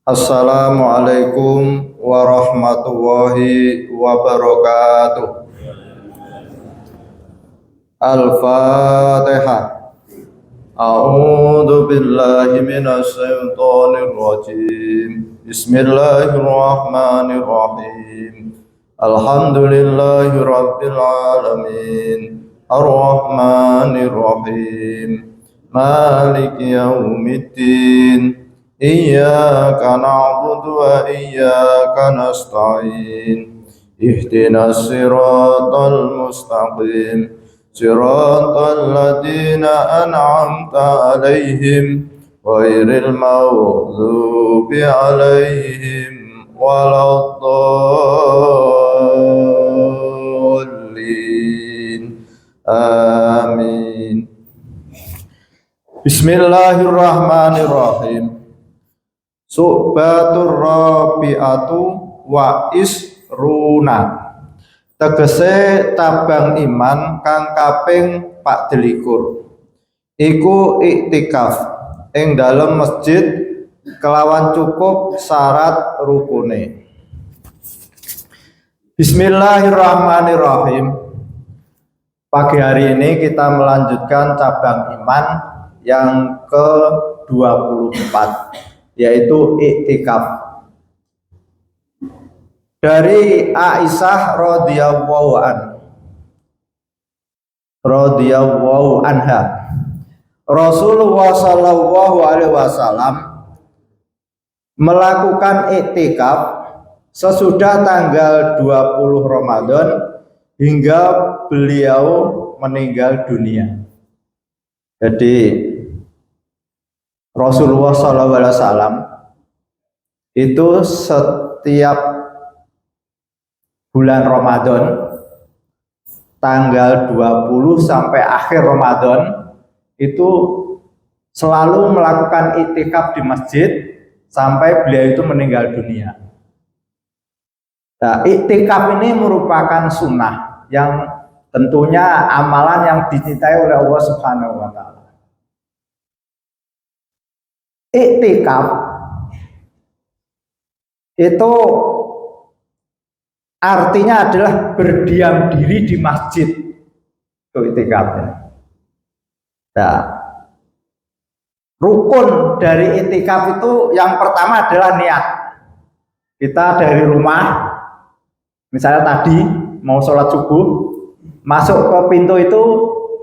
Assalamualaikum warahmatullahi wabarakatuh. Al-Fatihah. A'udzu billahi minasy syaithanir rajim. Bismillahirrahmanirrahim. Alhamdulillahi rabbil alamin. Ar-Rahmanir Rahim. Maliki yaumiddin. Iyyaka na'budu wa iyyaka nasta'in. Ihdinas siratal mustaqim. Siratal ladzina an'amta 'alaihim ghairil maghdubi 'alaihim waladdallin. Amin. Bismillahirrahmanirrahim. Su'batur rabi'atu wa isruna. Tegese tabang iman kang kaping 24. Iku iktikaf ing dalem masjid kelawan cukup syarat rukune. Bismillahirrahmanirrahim. Pagi hari ini kita melanjutkan cabang iman yang ke-24, yaitu iktikaf. Dari Aisyah radhiyallahu anha, Rasulullah sallallahu alaihi wasallam melakukan iktikaf sesudah tanggal 20 Ramadan hingga beliau meninggal dunia. Jadi Rasulullah SAW itu setiap bulan Ramadan tanggal 20 sampai akhir Ramadan itu selalu melakukan iktikaf di masjid sampai beliau itu meninggal dunia. Nah, iktikaf ini merupakan sunnah yang tentunya amalan yang dicintai oleh Allah Subhanahu wa Ta'ala. Iktikaf itu artinya adalah berdiam diri di masjid. Itu iktikafnya. Nah, rukun dari iktikaf itu yang pertama adalah niat. Kita dari rumah, misalnya tadi mau sholat subuh, masuk ke pintu itu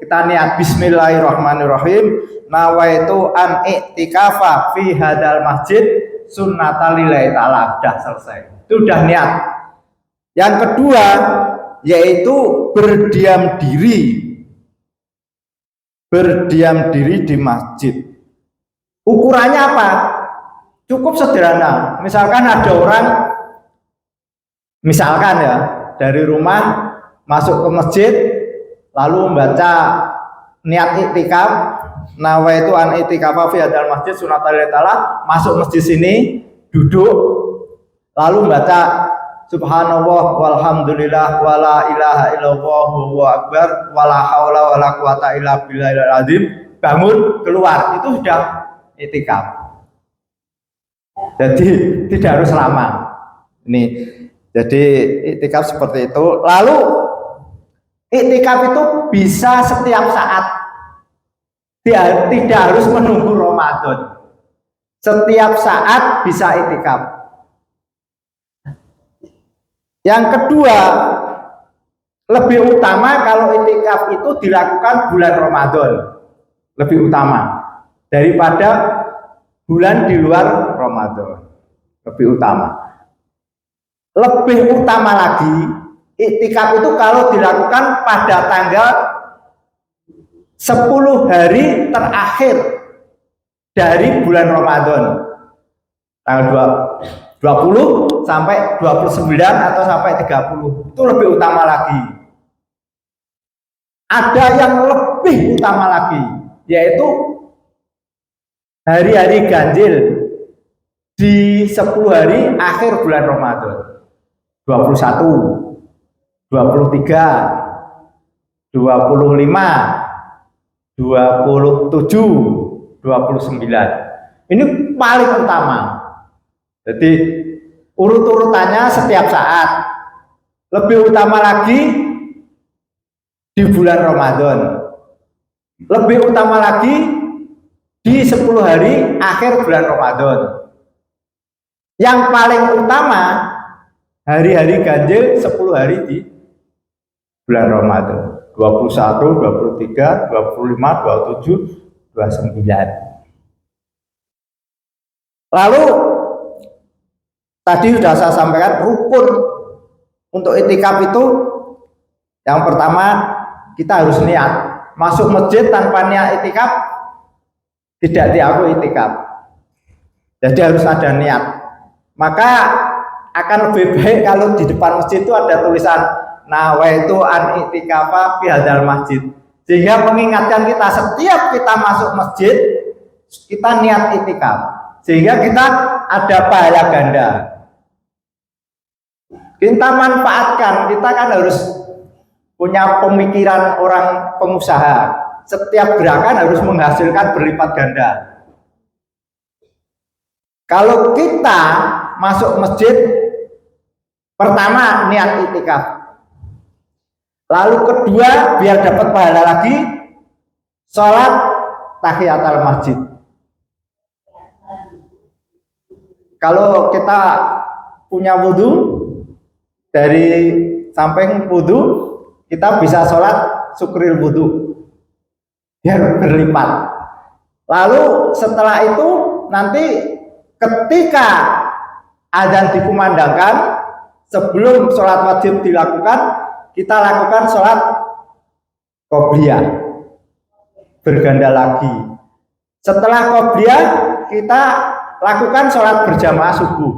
kita niat Bismillahirrahmanirrahim. Nawaitu an iktikafa fi hadal masjid sunnatalillahi ta'ala. Sudah selesai. Itu udah niat. Yang kedua yaitu berdiam diri di masjid. Ukurannya apa? Cukup sederhana. Misalkan ada orang, misalkan ya, dari rumah masuk ke masjid lalu membaca niat iktikaf, nawaitu an iktikafa fi hadal masjid sunnatalillahi ta'ala, masuk masjid sini, duduk, lalu membaca subhanallah walhamdulillah wala ilaha illallah wallahu akbar wala haula wala quwata illa billahil azim, bangun keluar, itu sudah iktikaf. Jadi tidak harus lama. Ini jadi iktikaf seperti itu. Lalu iktikaf itu bisa setiap saat. Tidak harus menunggu Ramadan. Setiap saat bisa iktikaf. Yang kedua, lebih utama kalau iktikaf itu dilakukan bulan Ramadan. Lebih utama daripada bulan di luar Ramadan. Lebih utama. Lebih utama lagi, iktikaf itu kalau dilakukan pada tanggal 10 hari terakhir dari bulan Ramadan, tanggal 20 sampai 29 atau sampai 30, itu lebih utama lagi. Ada yang lebih utama lagi, yaitu hari-hari ganjil di 10 hari akhir bulan Ramadan, 21, 23, 25, 27, 29. Ini paling utama. Jadi urut-urutannya setiap saat. Lebih utama lagi di bulan Ramadan. Lebih utama lagi di 10 hari akhir bulan Ramadan. Yang paling utama hari-hari ganjil 10 hari di bulan Ramadan. 21, 23, 25, 27, 29. Lalu tadi sudah saya sampaikan rukun untuk itikaf itu yang pertama kita harus niat. Masuk masjid tanpa niat itikaf tidak diakui itikaf. Jadi harus ada niat. Maka akan lebih baik kalau di depan masjid itu ada tulisan nawaitu an itikafa fi hadzal masjid. Sehingga mengingatkan kita setiap kita masuk masjid kita niat itikaf. Sehingga kita ada pahala ganda. Kita manfaatkan, kita kan harus punya pemikiran orang pengusaha. Setiap gerakan harus menghasilkan berlipat ganda. Kalau kita masuk masjid, pertama niat itikaf. Lalu kedua, biar dapat pahala lagi, sholat tahiyatul masjid. Kalau kita punya wudhu, dari samping wudhu kita bisa sholat syukril wudhu biar berlipat. Lalu setelah itu nanti ketika adzan dikumandangkan, sebelum sholat wajib dilakukan, kita lakukan sholat qobliyah berganda lagi. Setelah qobliyah kita lakukan sholat berjamaah subuh,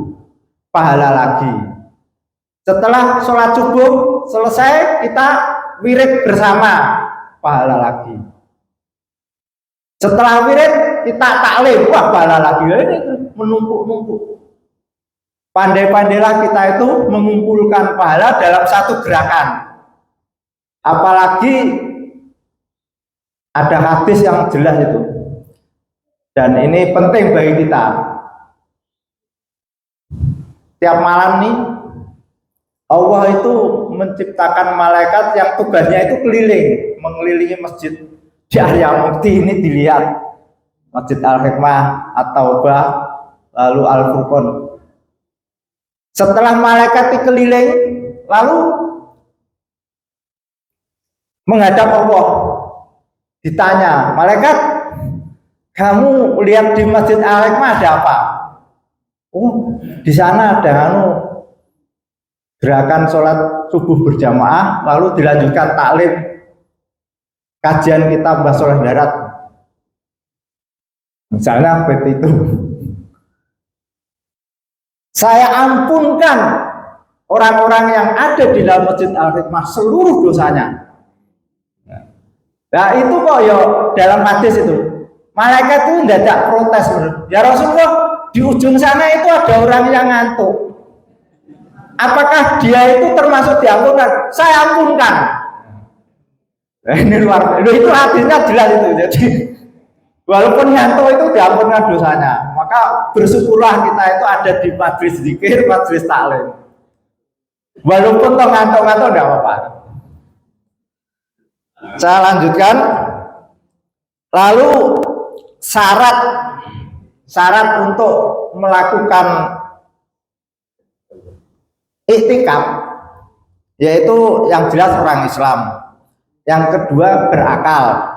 pahala lagi. Setelah sholat subuh selesai, kita wirid bersama, pahala lagi. Setelah wirid kita taklim, wah pahala lagi. Ini menumpuk-numpuk. Pandai-pandailah kita itu mengumpulkan pahala dalam satu gerakan. Apalagi ada hadis yang jelas itu. Dan ini penting bagi kita. Tiap malam nih Allah itu menciptakan malaikat yang tugasnya itu keliling, mengelilingi masjid di area mukti ini dilihat. Masjid Al-Hikmah, At-Taubah, lalu Al-Furqan. Setelah malaikat keliling, lalu menghadap Allah. Ditanya, malaikat, kamu lihat di Masjid Al-Hikmah ada apa? Oh, di sana ada gerakan sholat subuh berjamaah, lalu dilanjutkan taklim kajian kitab Mbah Soleh Darat. Misalnya seperti itu. Saya ampunkan orang-orang yang ada di dalam Masjid Al-Hikmah seluruh dosanya. Nah itu kok ya dalam hadis itu malaikat itu tidak protes. Ya Rasulullah, di ujung sana itu ada orang yang ngantuk. Apakah dia itu termasuk diampunkan? Saya ampunkan. Ini luar, itu hadisnya jelas itu. Jadi walaupun ngantuk itu diampunkan dosanya. Maka bersyukurlah kita itu ada di majlis zikir, majlis taklim. Walaupun toh ngantuk-ngantuk tidak apa-apa. Saya lanjutkan. Lalu syarat untuk melakukan iktikaf yaitu yang jelas orang Islam, yang kedua berakal,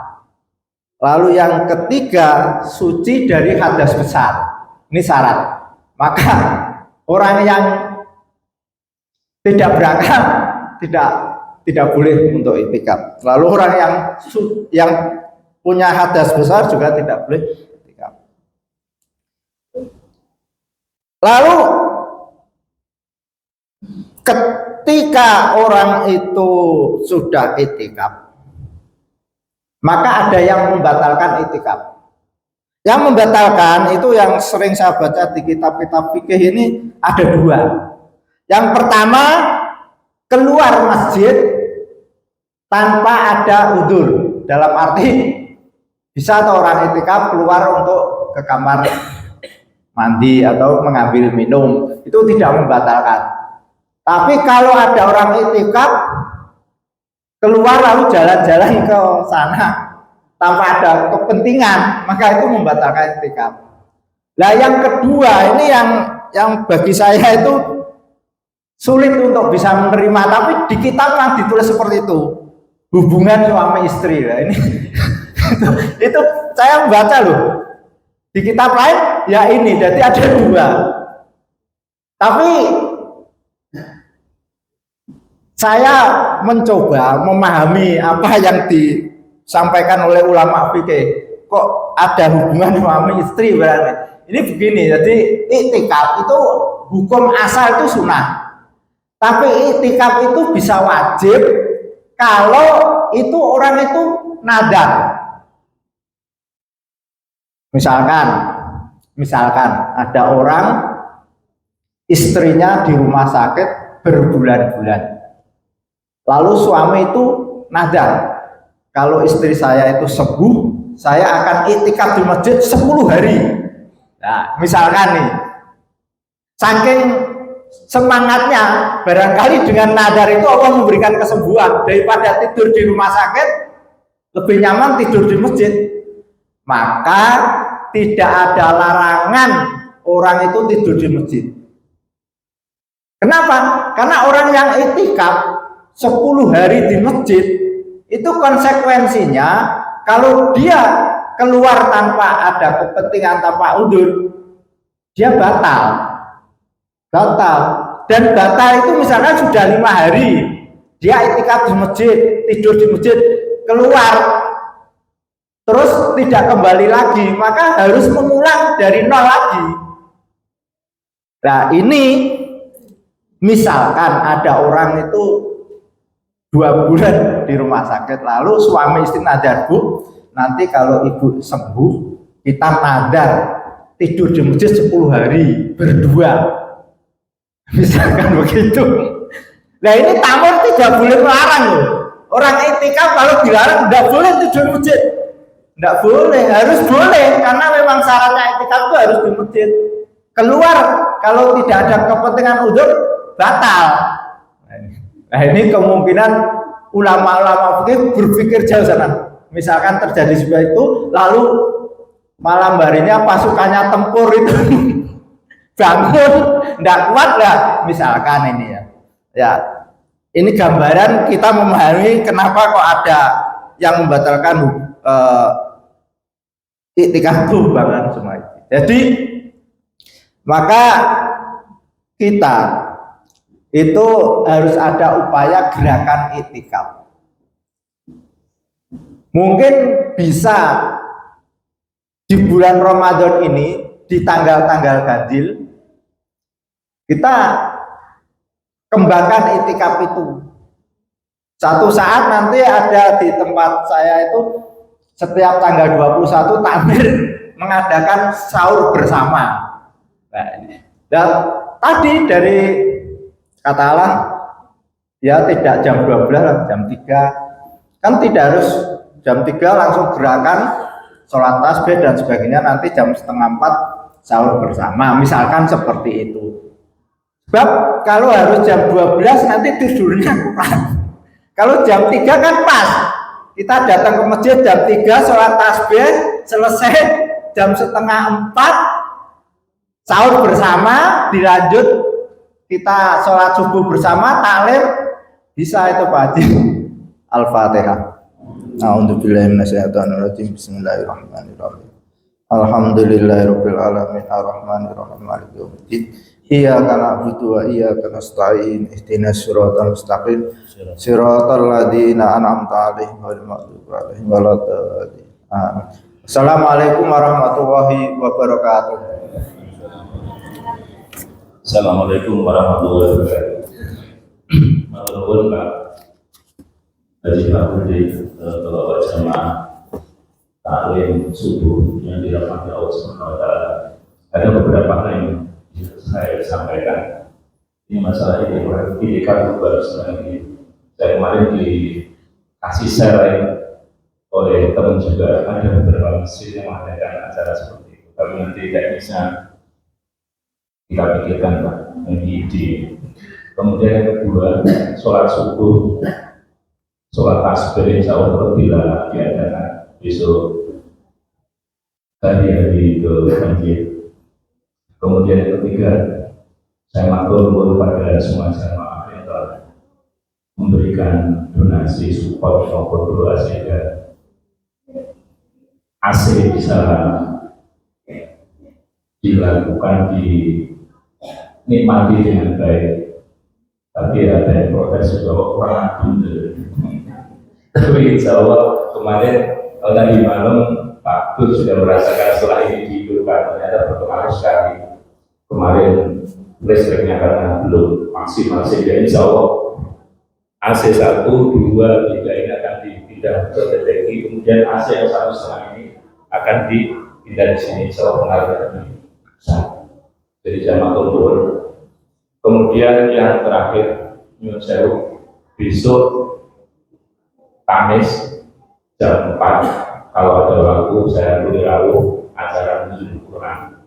lalu yang ketiga suci dari hadas besar. Ini syarat. Maka orang yang tidak berakal tidak boleh untuk iktikaf. Lalu orang yang punya hadas besar juga tidak boleh iktikaf. Lalu ketika orang itu sudah iktikaf, maka ada yang membatalkan iktikaf. Yang membatalkan itu yang sering saya baca di kitab-kitab fikih ini ada dua. Yang pertama, keluar masjid tanpa ada udzur. Dalam arti bisa atau orang iktikaf keluar untuk ke kamar mandi atau mengambil minum, itu tidak membatalkan. Tapi kalau ada orang itikaf keluar lalu jalan-jalan ke sana tanpa ada kepentingan, maka itu membatalkan itikaf. Nah, yang kedua ini yang bagi saya itu sulit untuk bisa menerima, tapi di kitab kan ditulis seperti itu, hubungan suami istri. Nah, ini itu saya membaca loh di kitab lain ya ini, jadi ada dua. Tapi saya mencoba memahami apa yang disampaikan oleh ulama fikih, kok ada hubungan suami istri berarti. Ini begini, jadi iktikaf itu hukum asal itu sunnah, tapi iktikaf itu bisa wajib kalau itu orang itu nadar. Misalkan ada orang istrinya di rumah sakit berbulan-bulan, lalu suami itu nadar, kalau istri saya itu sembuh, saya akan iktikaf di masjid 10 hari. Nah, misalkan nih, saking semangatnya, barangkali dengan nadar itu Allah memberikan kesembuhan, daripada tidur di rumah sakit, lebih nyaman tidur di masjid. Maka tidak ada larangan orang itu tidur di masjid. Kenapa? Karena orang yang iktikaf 10 hari di masjid, itu konsekuensinya kalau dia keluar tanpa ada kepentingan, tanpa udzur, dia batal. Dan batal itu misalkan sudah 5 hari dia iktikaf di masjid, tidur di masjid, keluar terus tidak kembali lagi, maka harus mengulang dari nol lagi. Nah, ini misalkan ada orang itu 2 bulan di rumah sakit, lalu suami istri nadar, Bu, nanti kalau ibu sembuh kita nadar tidur di masjid 10 hari berdua, misalkan begitu. Nah, ini tamu tidak boleh melarang loh. Orang itikaf kalau dilarang tidak boleh tidur di masjid, tidak boleh, harus boleh, karena memang syaratnya itikaf itu harus di masjid. Keluar kalau tidak ada kepentingan udzur batal. Nah, ini kemungkinan ulama-ulama fikih berpikir jauh sana. Misalkan terjadi seperti itu, lalu malam harinya pasukannya tempur itu bangun, tidak kuat lah, misalkan ini ya. Ya, ini gambaran kita memahami kenapa kok ada yang membatalkan iktikaf banget semua itu. Jadi maka kita itu harus ada upaya gerakan iktikaf. Mungkin bisa di bulan Ramadan ini, di tanggal-tanggal ganjil, kita kembangkan iktikaf itu. Satu saat nanti ada di tempat saya itu, setiap tanggal 21 takbir mengadakan sahur bersama. Nah, dan tadi dari katalah ya tidak jam 12, jam 3, kan tidak harus jam 3 langsung gerakan sholat tasbih dan sebagainya, nanti jam 3:30 sahur bersama, misalkan seperti itu. Sebab kalau harus jam 12 nanti tidurnya kurang. Kalau jam 3 kan pas, kita datang ke masjid jam 3 sholat tasbih selesai, jam 3:30 sahur bersama, dilanjut kita sholat subuh bersama, taklim, bisa itu Pak Haji. Al-Fatihah. A'udzubillahi minasyaitonirrajim. Bismillahirrahmanirrahim. Alhamdulillahirabbil alamin arrahmanirrahim maliki yaumiddin. Iyyaka na'budu wa iyyaka nasta'in. Ihdinas siratal mustaqim. Siratal ladzina an'amta 'alaihim ghairil maghdubi 'alaihim waladdallin. Amin. Assalamualaikum warahmatullahi wabarakatuh. Assalamualaikum warahmatullahi wabarakatuh. Matur Pak Haji Mahmudi, Bapak jamaah taklim subuh yang dirahmati Allah Subhanahu wa taala. Ada beberapa hal yang saya sampaikan. Ini masalah ini kan baru ini. Saya kemarin dikasih share oleh teman juga, ada beberapa masjid yang mengadakan acara seperti itu. Tapi nanti tidak bisa kita pikirkan Pak, di kemudian yang kedua, sholat subuh, sholat tasbih insya Allah bila diadakan besok hari-hari ke banjir. Kemudian yang ketiga, saya matur pada semua jamaah yang telah memberikan donasi support maupun doa sehingga AC bisa dilakukan, dinikmati dengan baik. Tapi ada yang protes juga kurang adil. Tapi insya Allah kemarin tadi malam Pak Dur sudah merasakan setelah ini dihidupkan ternyata berpengaruh sekali. Kemarin listriknya karena belum maksimal sehingga insya Allah AC 1, 2, 3 ini akan dipindah ke TTI, kemudian AC yang 1,5 ini akan dipindah di sini insya Allah pengaruhnya besar. Jadi jamaah turun. Kemudian yang terakhir nyuwun sewu, besok Kamis jam 4 kalau ada waktu saya lalu acara nuzul Quran.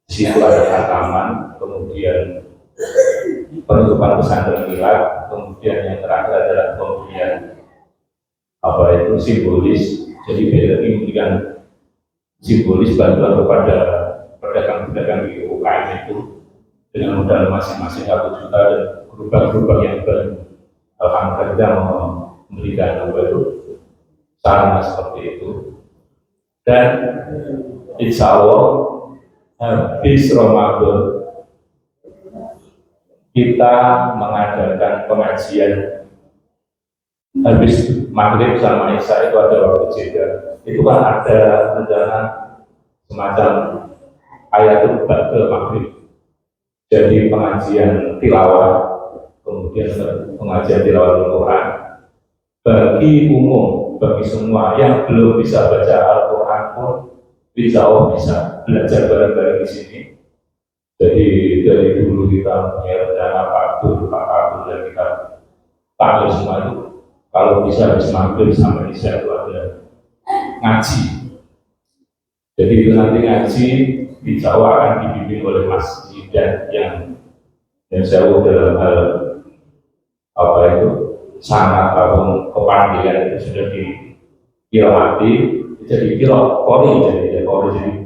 Di situ ada khataman, kemudian penutupan pesantren kilat, kemudian yang terakhir adalah pemberian simbolis. Jadi BRI memberikan simbolis bantuan kepada pedagang-pedagang di UKM itu dengan modal masing-masing 1 juta dan gerobak-gerobak yang baru. Alhamdulillah kita memberikan sarana seperti itu. Dan insya Allah habis Ramadan kita mengadakan pengajian habis maghrib sama isya itu ada waktu jeda. Itu kan ada rencana semacam ayatul ba'da maghrib. Jadi pengajian tilawah, kemudian pengajian tilawah Al-Quran bagi umum, bagi semua yang belum bisa baca Al-Quran pun insya Allah bisa belajar bareng-bareng di sini. Jadi dari dulu kita punya rencana Pak Abdul dan kita panggil semua itu kalau bisa habis maghrib sampai isya itu ada ngaji. Jadi itu nanti ngaji insya Allah akan dibimbing oleh Mas Jidan yang saya dalam hal sangat ataupun kepandaian itu sudah dikirmati. Jadi kori jadi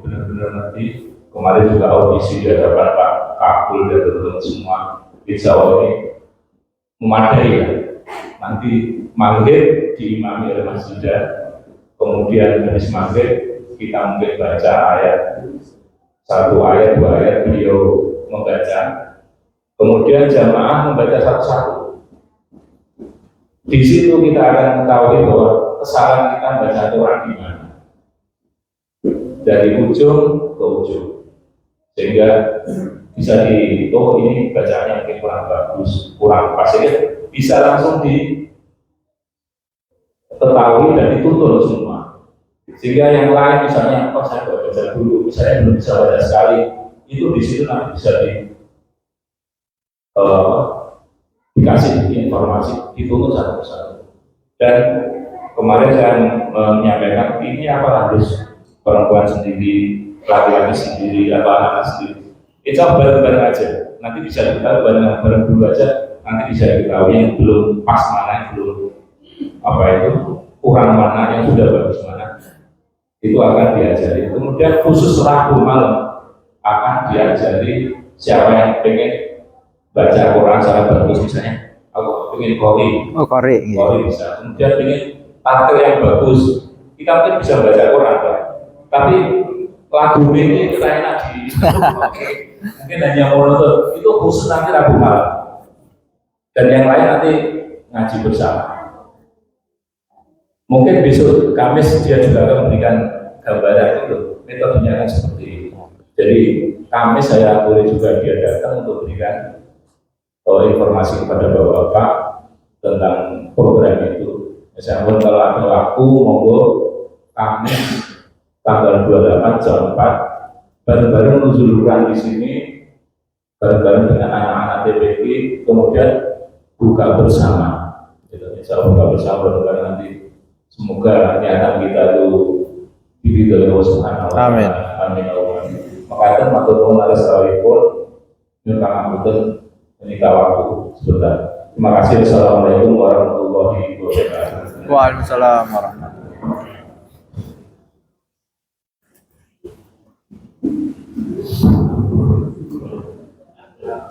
benar-benar nanti. Kemarin juga audisi di hadapan Pak Kabul dan teman-teman semua. Insya Allah ini memadai ya. Nanti maghrib diimami oleh Mas Jidan, kemudian habis maghrib kita mungkin baca ayat 1 ayat 2 ayat beliau membaca, kemudian jamaah membaca satu-satu. Di situ kita akan mengetahui bahwa kesalahan kita baca Quran di mana, dari ujung ke ujung, sehingga bisa ini bacaannya mungkin kurang bagus, kurang pas, sehingga bisa langsung diketahui dan dituntun semua. Sehingga yang lain misalnya, saya baca dulu, misalnya belum bisa baca sekali, itu di situ nanti bisa dikasih informasi, dituntun satu persatu. Dan kemarin saya menyampaikan ini apa harus perempuan sendiri, laki-laki sendiri, apa anak sendiri. Itu bareng-bareng aja. Nanti bisa kita bareng-bareng dulu aja. Nanti bisa diketahui yang belum pas mana, yang belum kurang mana, yang sudah bagus mana. Itu akan diajari. Kemudian khusus Rabu malam akan diajari siapa yang pengen baca Quran secara bagus, misalnya aku pengen kori bisa. Kemudian pengen tampil yang bagus, kita mungkin bisa baca Quran, Pak. Tapi lagu ini kita enak mungkin hanya monoton. Itu khusus nanti Rabu malam. Dan yang lain nanti ngaji bersama. Mungkin besok Kamis dia juga akan memberikan gambaran itu. Metodenya kan seperti itu. Jadi Kamis saya boleh juga dia datang untuk berikan informasi kepada Bapak-Bapak tentang program itu. Misalnya kalau ada waktu monggo Kamis tanggal 28 jam 4 bareng-bareng nuzul Quran di sini, bareng-bareng dengan anak-anak TPQ, kemudian buka bersama. Insya Allah buka bersama bareng-bareng nanti. Semoga niatan kita itu diridhoi Allah Subhanahu wa taala. Amin. Amin. Maka matur nuwun atas kawulipun Nyun pangapunten menika waktu sebentar. Terima kasih. Assalamualaikum warahmatullahi wabarakatuh. Waalaikumsalam warahmatullahi